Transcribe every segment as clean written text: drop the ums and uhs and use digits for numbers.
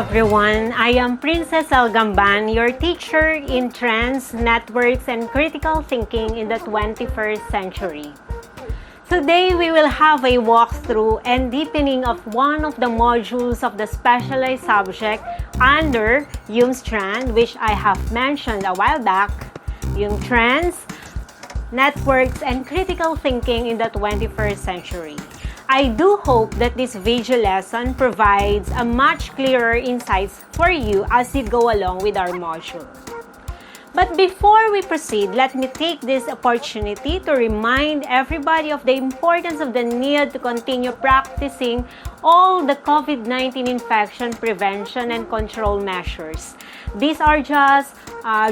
everyone. I am Princess Algamban, your teacher in Trends, Networks, and Critical Thinking in the 21st century. Today, we will have a walkthrough and deepening of one of the modules of the specialized subject under yung strand, which I have mentioned a while back, yung Trends, Networks, and Critical Thinking in the 21st century. I do hope that this video lesson provides a much clearer insights for you as you go along with our module. But before we proceed, let me take this opportunity to remind everybody of the importance of the need to continue practicing all the COVID-19 infection prevention and control measures. These are just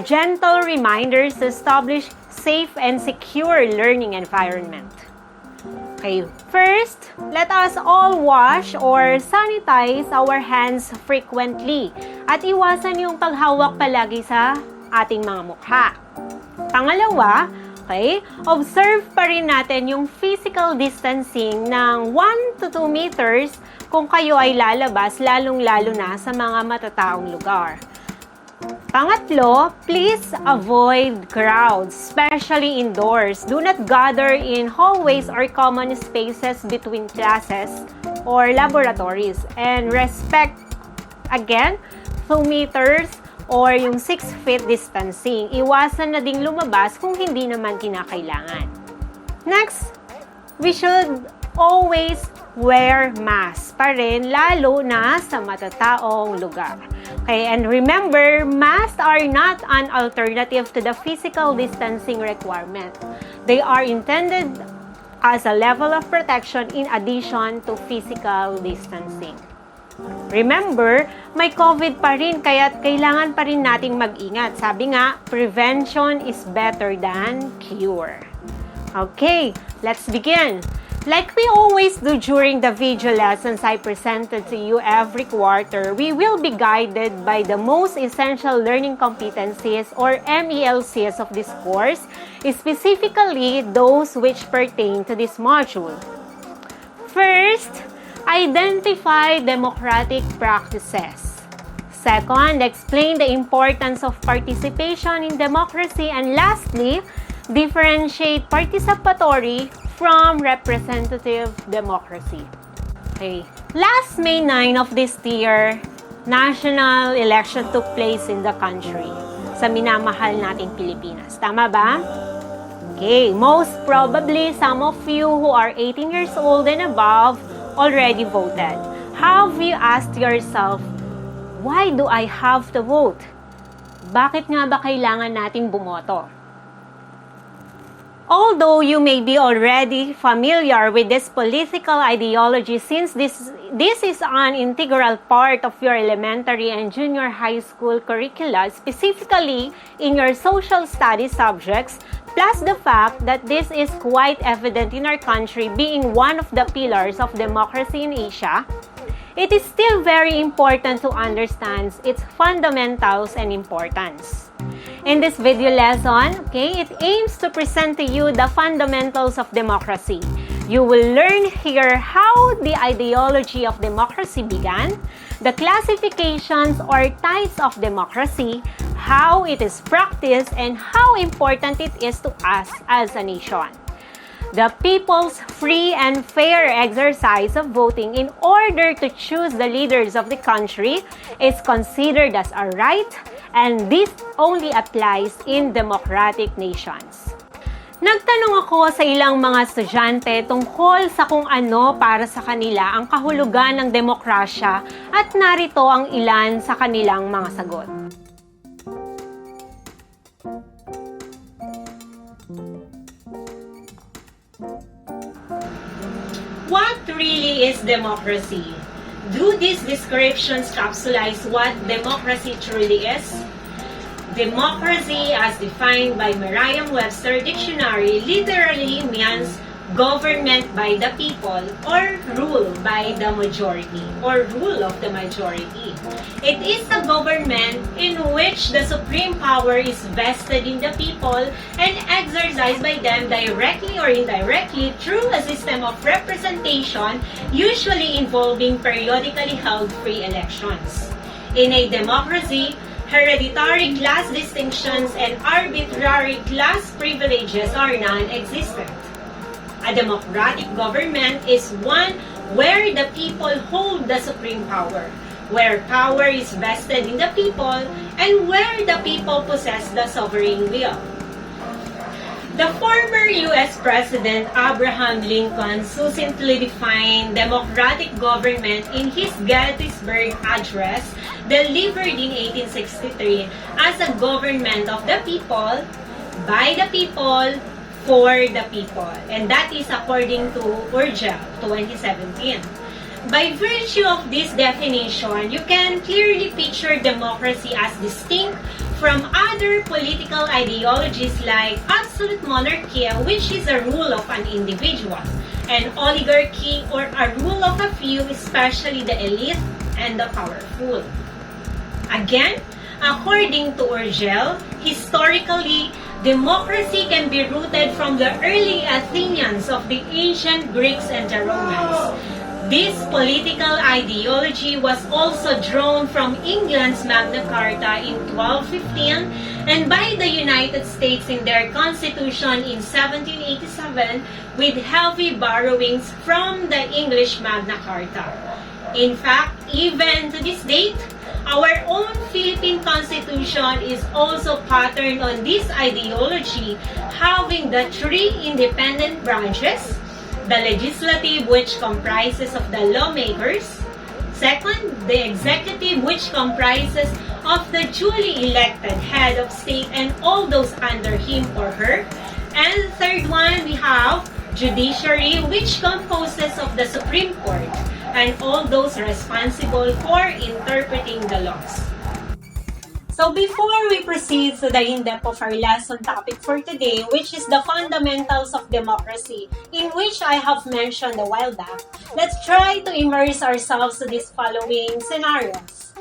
gentle reminders to establish safe and secure learning environment. Okay, first, let us all wash or sanitize our hands frequently at iwasan yung paghawak palagi sa ating mga mukha. Pangalawa, okay, observe pa rin natin yung physical distancing ng 1 to 2 meters kung kayo ay lalabas, lalong-lalo na sa mga matataong lugar. Pangatlo, please avoid crowds, especially indoors. Do not gather in hallways or common spaces between classes or laboratories. And respect, again, 2 meters or yung 6 feet distancing. Iwasan na ding lumabas kung hindi naman kinakailangan. Next, we should always wear mask pa rin, lalo na sa matataong lugar. Okay, and remember, masks are not an alternative to the physical distancing requirement. They are intended as a level of protection in addition to physical distancing. Remember, may COVID pa rin, kaya kailangan pa rin nating mag-ingat. Sabi nga, prevention is better than cure. Okay, let's begin. Like we always do during the video lessons I presented to you every quarter, we will be guided by the most essential learning competencies or MELCs of this course, specifically those which pertain to this module. First, identify democratic practices. Second, explain the importance of participation in democracy. And lastly, differentiate participatory from representative democracy. Okay. Last May 9 of this year, national election took place in the country sa minamahal nating Pilipinas. Tama ba? Okay. Most probably, some of you who are 18 years old and above already voted. Have you asked yourself, why do I have to vote? Bakit nga ba kailangan nating bumoto? Although you may be already familiar with this political ideology since this is an integral part of your elementary and junior high school curricula, specifically in your social studies subjects, plus the fact that this is quite evident in our country being one of the pillars of democracy in Asia, it is still very important to understand its fundamentals and importance. In this video lesson, okay, it aims to present to you the fundamentals of democracy. You will learn here how the ideology of democracy began, the classifications or types of democracy, how it is practiced, and how important it is to us as a nation. The people's free and fair exercise of voting in order to choose the leaders of the country is considered as a right, and this only applies in democratic nations. Nagtanong ako sa ilang mga estudyante tungkol sa kung ano para sa kanila ang kahulugan ng demokrasya at narito ang ilan sa kanilang mga sagot. What really is democracy? Do these descriptions capsulize what democracy truly is? Democracy, as defined by Merriam-Webster Dictionary, literally means government by the people or rule by the majority or rule of the majority. It is a government in which the supreme power is vested in the people and exercised by them directly or indirectly through a system of representation, usually involving periodically held free elections. In a democracy, hereditary class distinctions and arbitrary class privileges are non-existent. A democratic government is one where the people hold the supreme power, where power is vested in the people, and where the people possess the sovereign will. The former U.S. President Abraham Lincoln succinctly defined democratic government in his Gettysburg Address delivered in 1863 as a government of the people, by the people, for the people. And that is according to Urgell 2017. By virtue of this definition, you can clearly picture democracy as distinct from other political ideologies like absolute monarchy, which is a rule of an individual, and oligarchy, or a rule of a few, especially the elite and the powerful. Again, according to Urgell, historically, democracy can be rooted from the early Athenians of the ancient Greeks and the Romans. This political ideology was also drawn from England's Magna Carta in 1215 and by the United States in their Constitution in 1787 with heavy borrowings from the English Magna Carta. In fact, even to this date, our own Philippine Constitution is also patterned on this ideology, having the three independent branches: the legislative, which comprises of the lawmakers; second, the executive, which comprises of the duly elected head of state and all those under him or her; and third one, we have judiciary, which composes of the Supreme Court and all those responsible for interpreting the laws. So before we proceed to the in-depth of our lesson topic for today, which is the fundamentals of democracy, in which I have mentioned a while back, let's try to immerse ourselves to these following scenarios.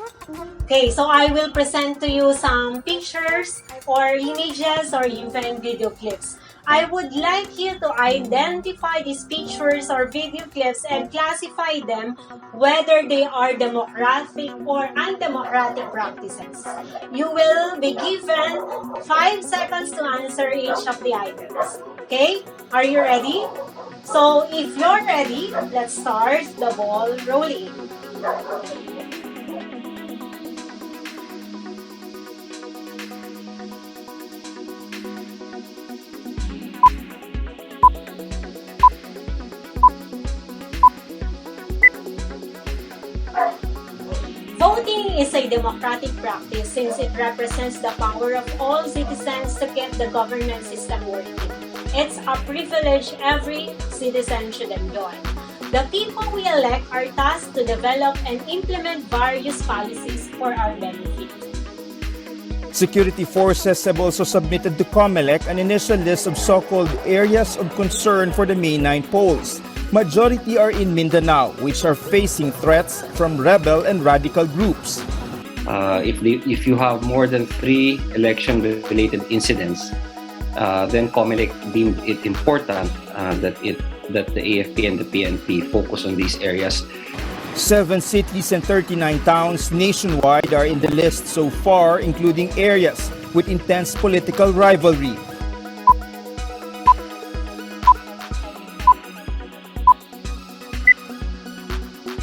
Okay, so I will present to you some pictures or images or even video clips. I would like you to identify these pictures or video clips and classify them whether they are democratic or undemocratic practices. You will be given 5 seconds to answer each of the items. Okay? Are you ready? So, if you're ready, let's start the ball rolling. Voting is a democratic practice since it represents the power of all citizens to keep the government system working. It's a privilege every citizen should enjoy. The people we elect are tasked to develop and implement various policies for our benefit. Security forces have also submitted to COMELEC an initial list of so-called areas of concern for the May 9 polls. Majority are in Mindanao, which are facing threats from rebel and radical groups. If you have more than 3 election-related incidents, then COMELEC deemed it important that the AFP and the PNP focus on these areas. 7 cities and 39 towns nationwide are in the list so far, including areas with intense political rivalry.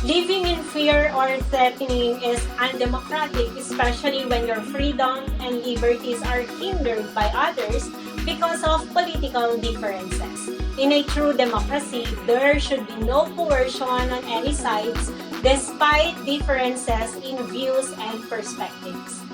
Living in fear or threatening is undemocratic, especially when your freedom and liberties are hindered by others because of political differences. In a true democracy, there should be no coercion on any sides, despite differences in views and perspectives.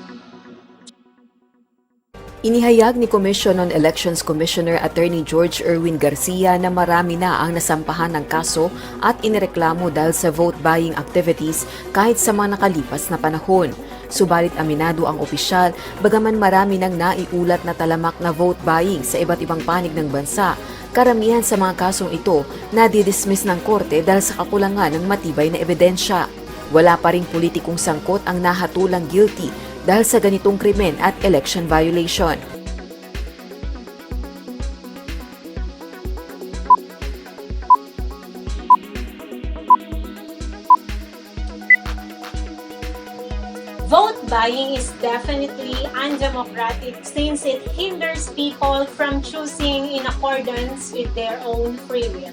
Inihayag ni Commission on Elections Commissioner Attorney George Erwin Garcia na marami na ang nasampahan ng kaso at inireklamo dahil sa vote-buying activities kahit sa mga nakalipas na panahon. Subalit aminado ang opisyal, bagaman marami nang naiulat na talamak na vote-buying sa iba't ibang panig ng bansa, karamihan sa mga kasong ito nadidismiss ng korte dahil sa kakulangan ng matibay na ebidensya. Wala pa ring politikong sangkot ang nahatulang guilty dahil sa ganitong krimen at election violation. Vote buying is definitely undemocratic since it hinders people from choosing in accordance with their own free will.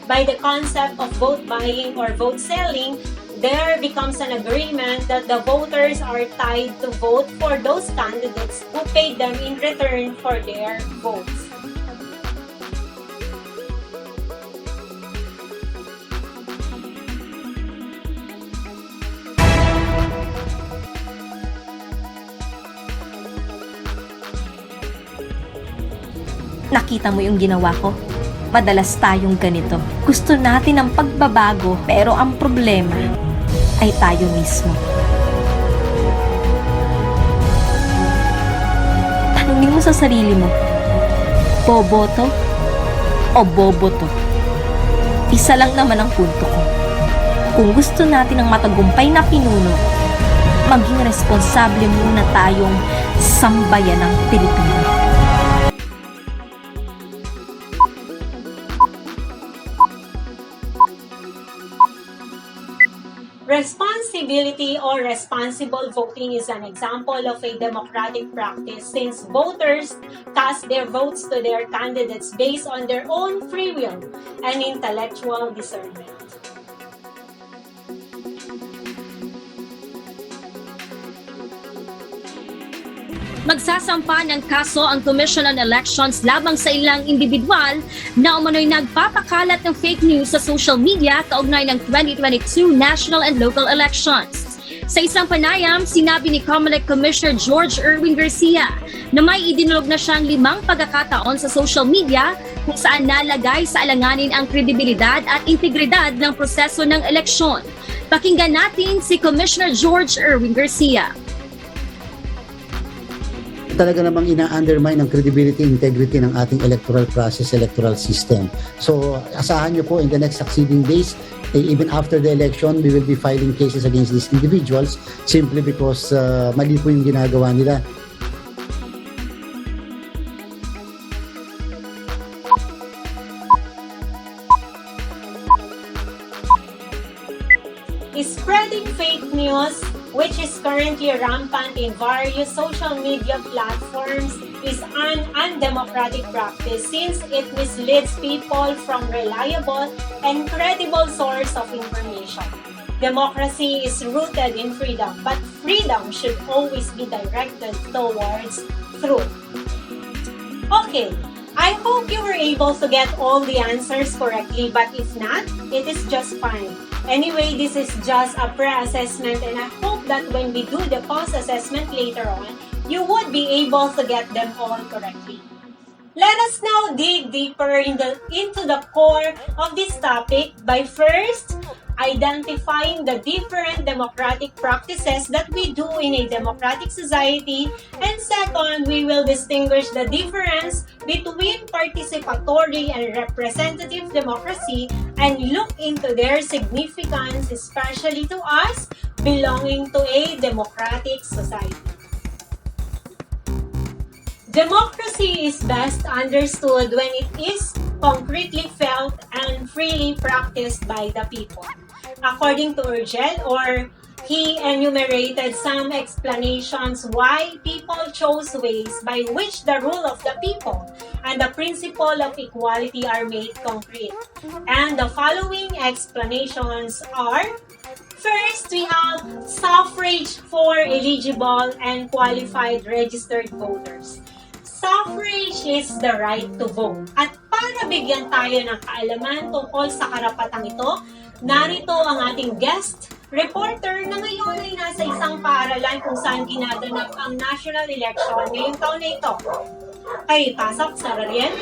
By the concept of vote buying or vote selling, there becomes an agreement that the voters are tied to vote for those candidates who paid them in return for their votes. Nakita mo yung ginawa ko? Madalas tayong ganito. Gusto natin ng pagbabago, pero ang problema ay tayo mismo. Tanungin mo sa sarili mo, boboto o boboto? Isa lang naman ang punto ko. Kung gusto natin ng matagumpay na pinuno, maging responsable muna tayong sambayan ng Pilipino. Responsibility or responsible voting is an example of a democratic practice since voters cast their votes to their candidates based on their own free will and intellectual discernment. Magsasampa ng kaso ang Commission on Elections labang sa ilang individual na umano'y nagpapakalat ng fake news sa social media kaugnay ng 2022 national and local elections. Sa isang panayam, sinabi ni COMELEC Commissioner George Erwin Garcia na may idinulog na siyang 5 pagkakataon sa social media kung saan nalagay sa alanganin ang kredibilidad at integridad ng proseso ng eleksyon. Pakinggan natin si Commissioner George Erwin Garcia. Talaga namang ina-undermine ang credibility, integrity ng ating electoral process, electoral system. So, asahan nyo po in the next succeeding days, even after the election, we will be filing cases against these individuals simply because mali po yung ginagawa nila. Spreading fake news, which is currently rampant in various social media platforms, is an undemocratic practice since it misleads people from reliable and credible source of information. Democracy is rooted in freedom, but freedom should always be directed towards truth. Okay, I hope you were able to get all the answers correctly, but if not, it is just fine. Anyway, this is just a pre-assessment and I hope that when we do the post-assessment later on, you would be able to get them all correctly. Let us now dig deeper into the core of this topic by first identifying the different democratic practices that we do in a democratic society, and second, we will distinguish the difference between participatory and representative democracy and look into their significance, especially to us belonging to a democratic society. Democracy is best understood when it is concretely felt and freely practiced by the people. According to Urgell, he enumerated some explanations why people chose ways by which the rule of the people and the principle of equality are made concrete. And the following explanations are: first, we have suffrage for eligible and qualified registered voters. Suffrage is the right to vote. At para bigyan tayo ng kaalaman tungkol sa karapatang ito, narito ang ating guest reporter na ngayon ay nasa isang paaralan kung saan ginaganap ang national election ngayong taon na ito. Ay, pasok, Sarah Riel.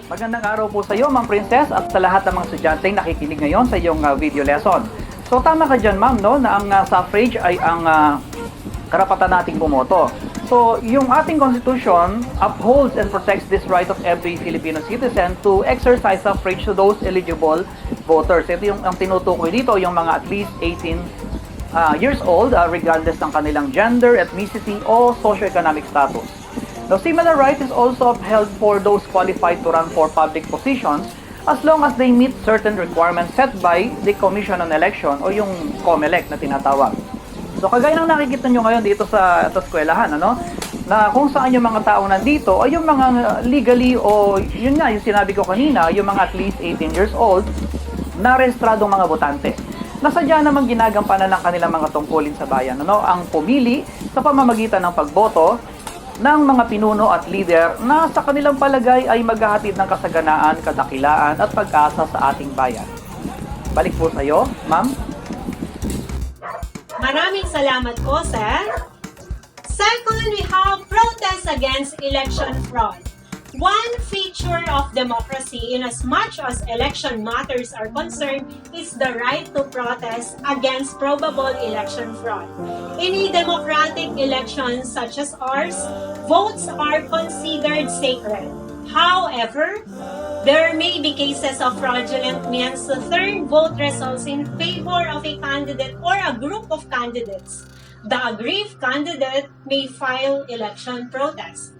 Magandang araw po sa iyo, Ma'am Princess, at sa lahat ng mga estudyanteng nakikinig ngayon sa iyong video lesson. So tama ka dyan, Ma'am, no, na ang suffrage ay ang karapatan nating bumoto. So yung ating Constitution upholds and protects this right of every Filipino citizen to exercise suffrage to those eligible voters. Ito yung ang tinutukoy dito, yung mga at least 18 years old, regardless ng kanilang gender, ethnicity, o socioeconomic status. Now, similar rights is also upheld for those qualified to run for public positions as long as they meet certain requirements set by the Commission on Election o yung COMELEC na tinatawag. So, kagaya ng nakikita nyo ngayon dito sa eskwelahan, ano? Na kung saan yung mga taong nandito ay yung mga legally o yun nga, yung sinabi ko kanina, yung mga at least 18 years old na rehistradong mga botante. Nasadya namang ginagampanan ng kanilang mga tungkulin sa bayan, ano? Ang pumili sa pamamagitan ng pagboto ng mga pinuno at leader na sa kanilang palagay ay maghahatid ng kasaganaan, kadakilaan at pag-asa sa ating bayan. Balik po sa iyo, ma'am. Maraming salamat po, sir. Second, we have protests against election fraud. One feature of democracy, in as much as election matters are concerned, is the right to protest against probable election fraud. In a democratic election such as ours, votes are considered sacred. However, there may be cases of fraudulent means to turn vote results in favor of a candidate or a group of candidates. The aggrieved candidate may file election protest.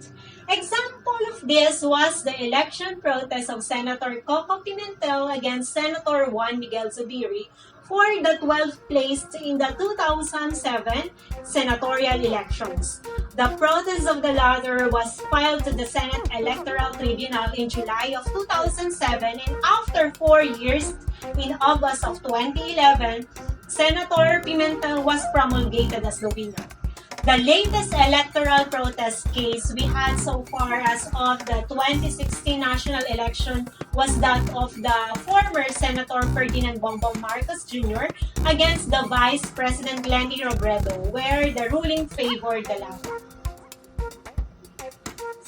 Example of this was the election protest of Senator Coco Pimentel against Senator Juan Miguel Zubiri for the 12th place in the 2007 senatorial elections. The protest of the latter was filed to the Senate Electoral Tribunal in July of 2007, and after 4 years, in August of 2011, Senator Pimentel was promulgated as the winner. The latest electoral protest case we had so far as of the 2016 national election was that of the former Senator Ferdinand Bongbong Marcos Jr. against the Vice President Leni Robredo, where the ruling favored the latter.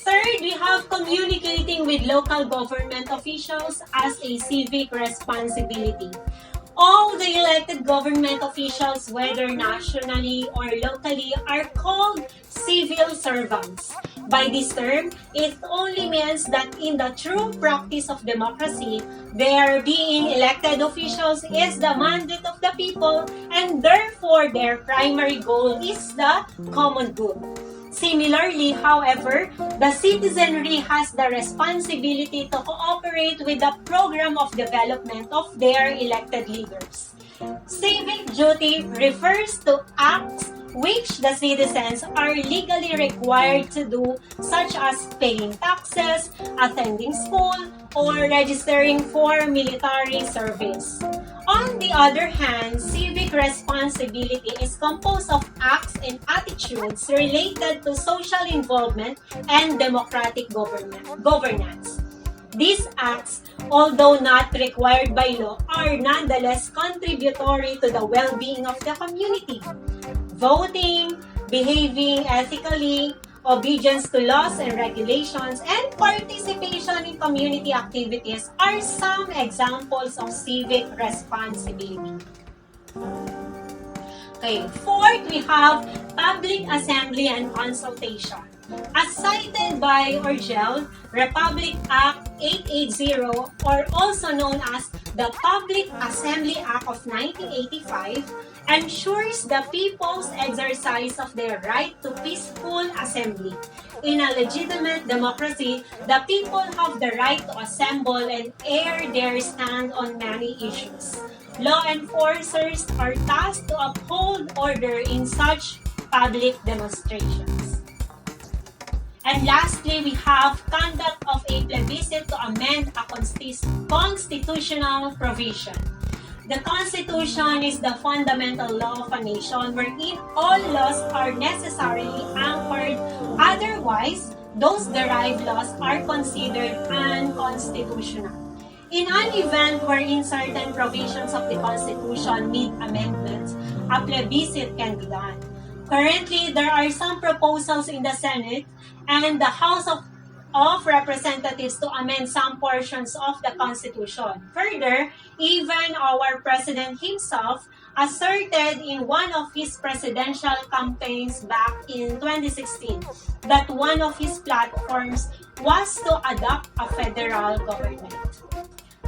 Third, we have communicating with local government officials as a civic responsibility. All the elected government officials, whether nationally or locally, are called civil servants. By this term, it only means that in the true practice of democracy, their being elected officials is the mandate of the people, and therefore their primary goal is the common good. Similarly, however, the citizenry has the responsibility to cooperate with the program of development of their elected leaders. Civic duty refers to acts which the citizens are legally required to do, such as paying taxes, attending school, or registering for military service. On the other hand, civic responsibility is composed of acts and attitudes related to social involvement and democratic governance. These acts, although not required by law, are nonetheless contributory to the well-being of the community. Voting, behaving ethically, obedience to laws and regulations, and participation in community activities are some examples of civic responsibility. Okay, fourth, we have public assembly and consultation. As cited by Orgel, Republic Act 880, or also known as the Public Assembly Act of 1985, ensures the people's exercise of their right to peaceful assembly. In a legitimate democracy, the people have the right to assemble and air their stand on many issues. Law enforcers are tasked to uphold order in such public demonstrations. And lastly, we have conduct of a plebiscite to amend a constitutional provision. The Constitution is the fundamental law of a nation wherein all laws are necessarily anchored. Otherwise, those derived laws are considered unconstitutional. In an event wherein certain provisions of the Constitution need amendments, a plebiscite can be done. Currently, there are some proposals in the Senate and the House of Representatives to amend some portions of the Constitution. Further, even our President himself asserted in one of his presidential campaigns back in 2016 that one of his platforms was to adopt a federal government.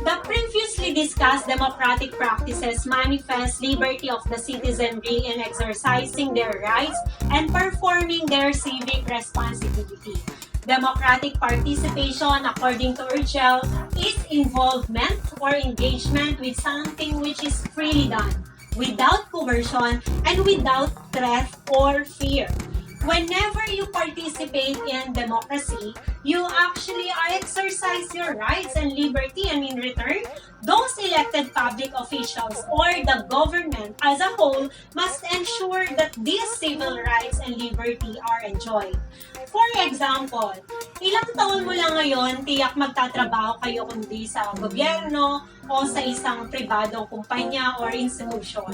The previously discussed democratic practices manifest liberty of the citizenry in exercising their rights and performing their civic responsibility. Democratic participation, according to Urgell, is involvement or engagement with something which is freely done, without coercion and without threat or fear. Whenever you participate in democracy, you actually exercise your rights and liberty, and in return, those elected public officials or the government as a whole must ensure that these civil rights and liberty are enjoyed. For example, ilang taon mo lang ngayon tiyak magtatrabaho kayo kundi sa gobyerno o sa isang pribadong kumpanya or institution.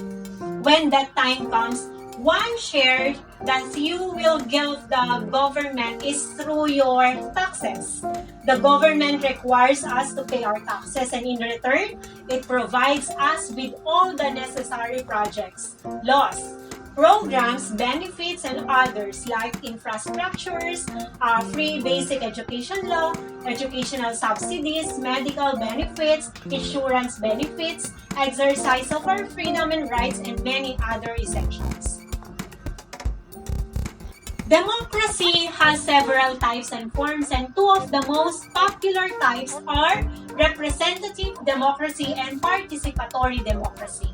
When that time comes, one share that you will give the government is through your taxes. The government requires us to pay our taxes, and in return, it provides us with all the necessary projects, laws, programs, benefits, and others like infrastructures, free basic education law, educational subsidies, medical benefits, insurance benefits, exercise of our freedom and rights, and many other essentials. Democracy has several types and forms, and two of the most popular types are representative democracy and participatory democracy.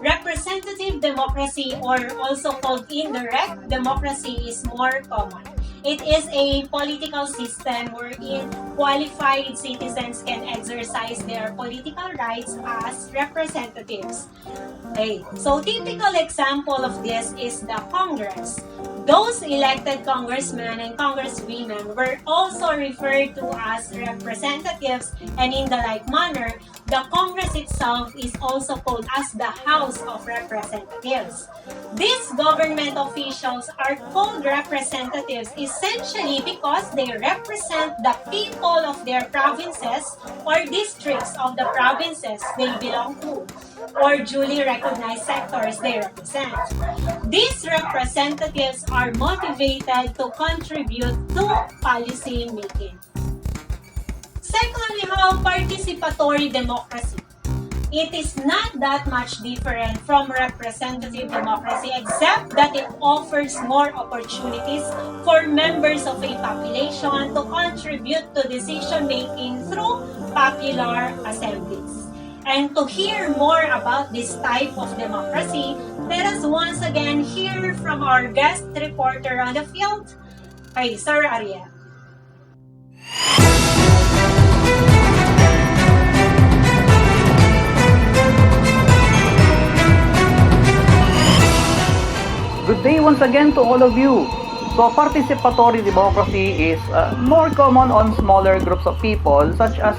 Representative democracy, or also called indirect democracy, is more common. It is a political system wherein qualified citizens can exercise their political rights as representatives. Okay. So, typical example of this is the Congress. Those elected congressmen and congresswomen were also referred to as representatives, and in the like manner, the Congress itself is also called as the House of Representatives. These government officials are called representatives essentially because they represent the people of their provinces or districts of the provinces they belong to, or duly recognized sectors they represent. These representatives are motivated to contribute to policy making. Second, we have participatory democracy. It is not that much different from representative democracy, except that it offers more opportunities for members of a population to contribute to decision making through popular assemblies. And to hear more about this type of democracy, let us once again hear from our guest reporter on the field, kay Sir Ariel. Good day once again to all of you. So participatory democracy is more common on smaller groups of people, such as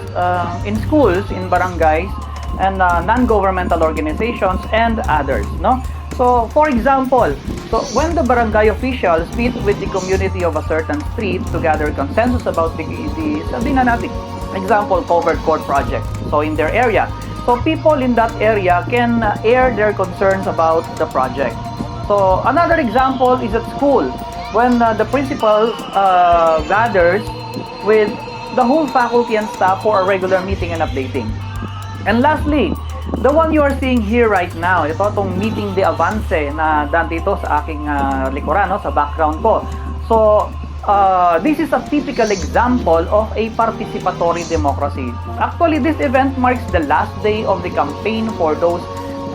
in schools, in barangays, and non-governmental organizations and others. No? So for example, when the barangay officials meet with the community of a certain street to gather consensus about sabihin na natin, example, covered court project. So in their area, so people in that area can air their concerns about the project. So another example is at school, when the principal gathers with the whole faculty and staff for a regular meeting and updating. And lastly, the one you are seeing here right now, ito itong meeting de avance na dito sa aking likuran, no, sa background ko. So this is a typical example of a participatory democracy. Actually, this event marks the last day of the campaign for those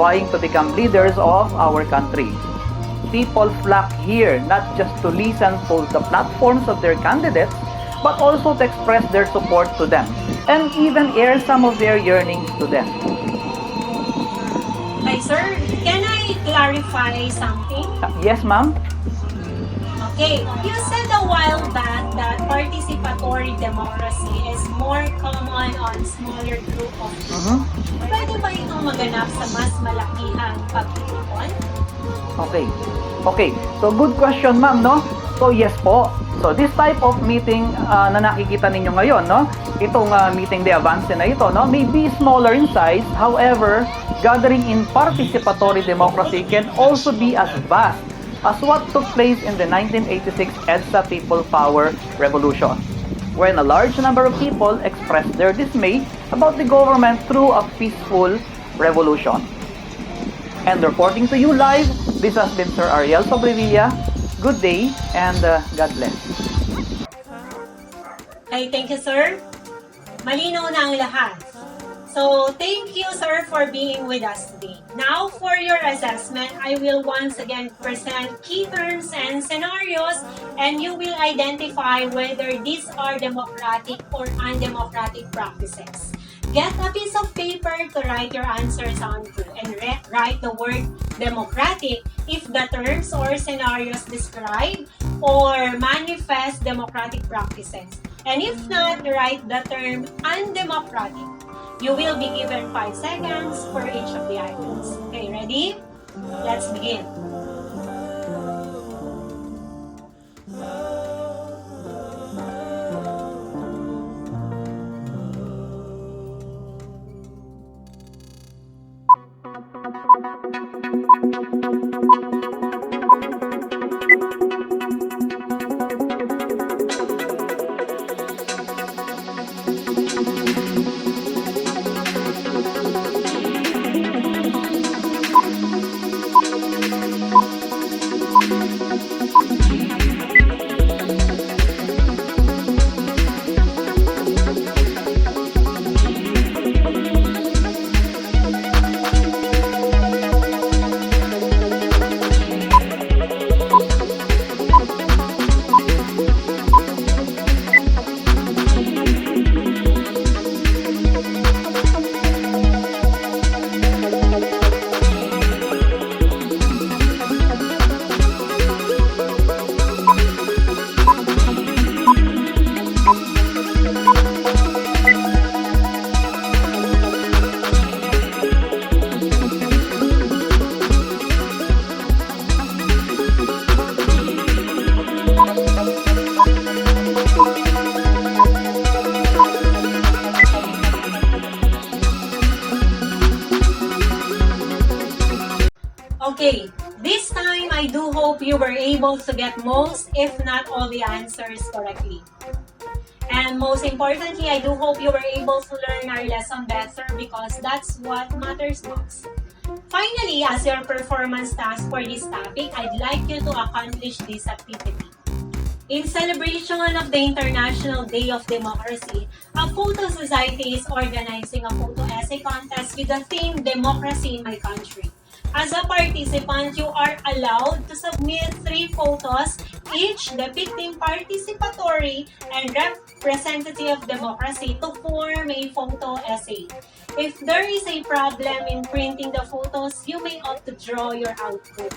vying to become leaders of our country. People flock here not just to listen to the platforms of their candidates, but also to express their support to them and even air some of their yearnings to them. Hi, sir. Can I clarify something? Yes, ma'am. Okay, you said a while back that participatory democracy is more common on smaller group of people. Pwede ba itong maganap sa mas malakihang pagtitipon? Okay. So good question, ma'am, no? So yes po. So this type of meeting na nakikita ninyo ngayon, no? Itong meeting de avance na ito, no? May be smaller in size. However, gathering in participatory democracy can also be as vast as what took place in the 1986 EDSA People Power Revolution, when a large number of people expressed their dismay about the government through a peaceful revolution. And reporting to you live, this has been Sir Ariel Sobrevilla. Good day and God bless. Okay, thank you, sir. Malinaw na ang lahat. So, thank you, sir, for being with us today. Now, for your assessment, I will once again present key terms and scenarios, and you will identify whether these are democratic or undemocratic practices. Get a piece of paper to write your answers onto and write the word democratic if the terms or scenarios describe or manifest democratic practices. And if not, write the term undemocratic. You will be given 5 seconds for each of the items. Okay, ready? Let's begin. Okay, this time I do hope you were able to get most, if not all, the answers correctly. And most importantly, I do hope you were able to learn our lesson better because that's what matters most. Finally, as your performance task for this topic, I'd like you to accomplish this activity. In celebration of the International Day of Democracy, a photo society is organizing a photo essay contest with the theme Democracy in My Country. As a participant, you are allowed to submit 3 photos, each depicting participatory and representative democracy to form a photo essay. If there is a problem in printing the photos, you may opt to draw your output.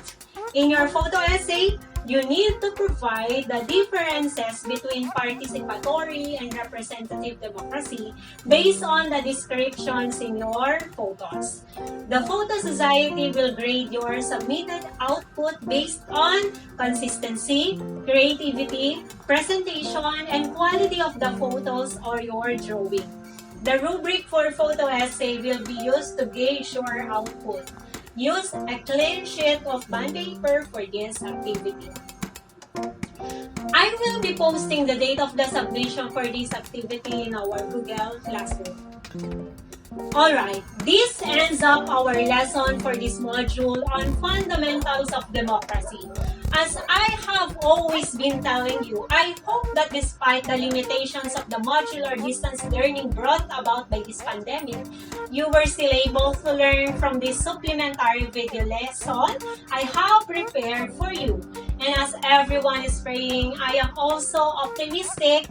In your photo essay, you need to provide the differences between participatory and representative democracy based on the descriptions in your photos. The Photo Society will grade your submitted output based on consistency, creativity, presentation, and quality of the photos or your drawing. The rubric for photo essay will be used to gauge your output. Use a clean sheet of bond paper for this activity. I will be posting the date of the submission for this activity in our Google Classroom. Alright, this ends up our lesson for this module on fundamentals of democracy. As I have always been telling you, I hope that despite the limitations of the modular distance learning brought about by this pandemic, you were still able to learn from this supplementary video lesson I have prepared for you. And as everyone is praying, I am also optimistic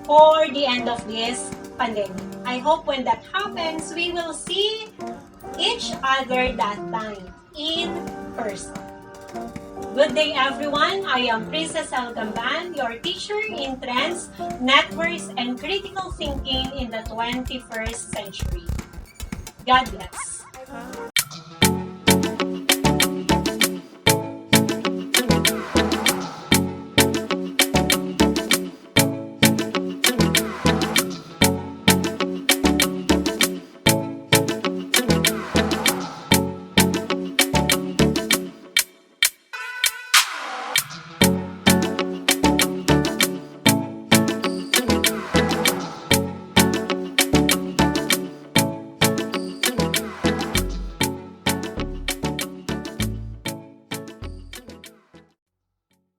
for the end of this pandemic. I hope when that happens, we will see each other that time in person. Good day, everyone. I am Princess El Gamban, your teacher in Trends, Networks, and Critical Thinking in the 21st Century. God bless.